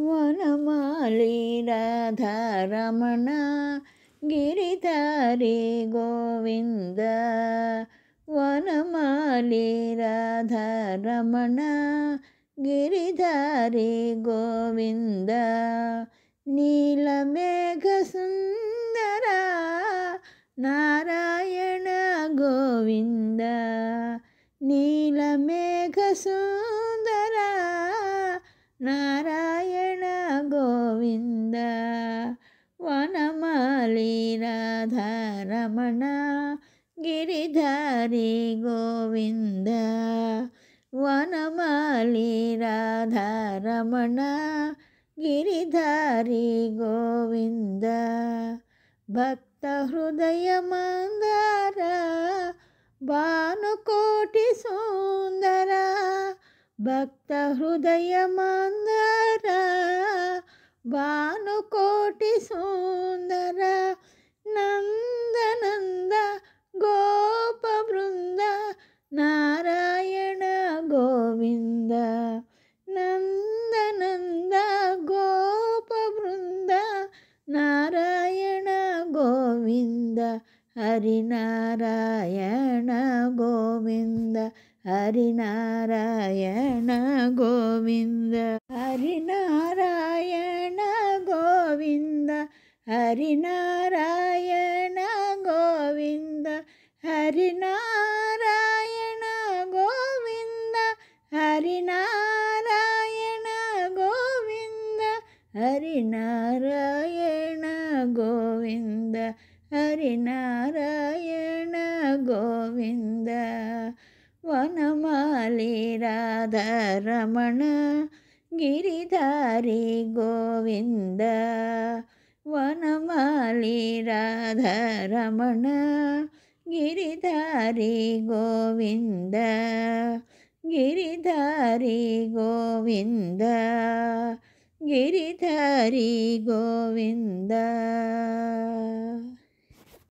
ವನಮಾಲಿ ರಾಧಾರಮಣ ಗಿರಿಧಾರಿ ಗೋವಿಂದ. ವನಮಾಲಿ ರಾಧಾರಮಣ ಗಿರಿಧಾರಿ ಗೋವಿಂದ. ನೀಲಮೇಘ ಸುಂದರ ನಾರಾಯಣ ಗೋವಿಂದ. ನೀಲಮೇಘ ಸುಂದರ ನಾರಾಯಣ ಗೋವಿಂದ. ವನಮಾಲಿ ರಾಧಾರಮಣ ಗಿರಿಧಾರಿ ಗೋವಿಂದ. ವನಮಾಲಿ ರಾಧಾರಮಣ ಗಿರಿಧಾರಿ ಗೋವಿಂದ. ಭಕ್ತ ಹೃದಯ ಮಂದಾರ ಭಾನುಕೋಟಿ ಸುಂದರ. ಭಕ್ತ ಹೃದಯ ಮಂದಾರ ಭಾನುಕೋಟಿ ಸುಂದರ. ನಂದನಂದ ಗೋಪ ಬೃಂದ ನಾರಾಯಣ ಗೋವಿಂದ. ನಂದನಂದ ಗೋಪ ಬೃಂದ ನಾರಾಯಣ ಗೋವಿಂದ. ಹರಿನಾರಾಯಣ ಗೋವಿಂದ. ಹರಿನಾರಾಯಣ ಗೋವಿಂದ. ಹರಿನಾರಾಯಣ ಗೋವಿಂದ. ಹರಿನಾರಾಯಣ ಗೋವಿಂದ. ಹರಿನಾರಾಯಣ ಗೋವಿಂದ. ಹರಿನಾರಾಯಣ ಗೋವಿಂದ. ಹರಿನಾರಾಯಣ ಗೋವಿಂದ. ಹರಿನಾರಾಯಣ ಗೋವಿಂದ. ವನಮಾಲಿ ರಾಧಾರಮಣ ಗಿರಿಧಾರಿ ಗೋವಿಂದ. ವನಮಾಲಿ ರಾಧಾರಮಣ ಗಿರಿಧಾರಿ ಗೋವಿಂದ. ಗಿರಿಧಾರಿ ಗೋವಿಂದ. ಗಿರಿಧಾರಿ ಗೋವಿಂದ.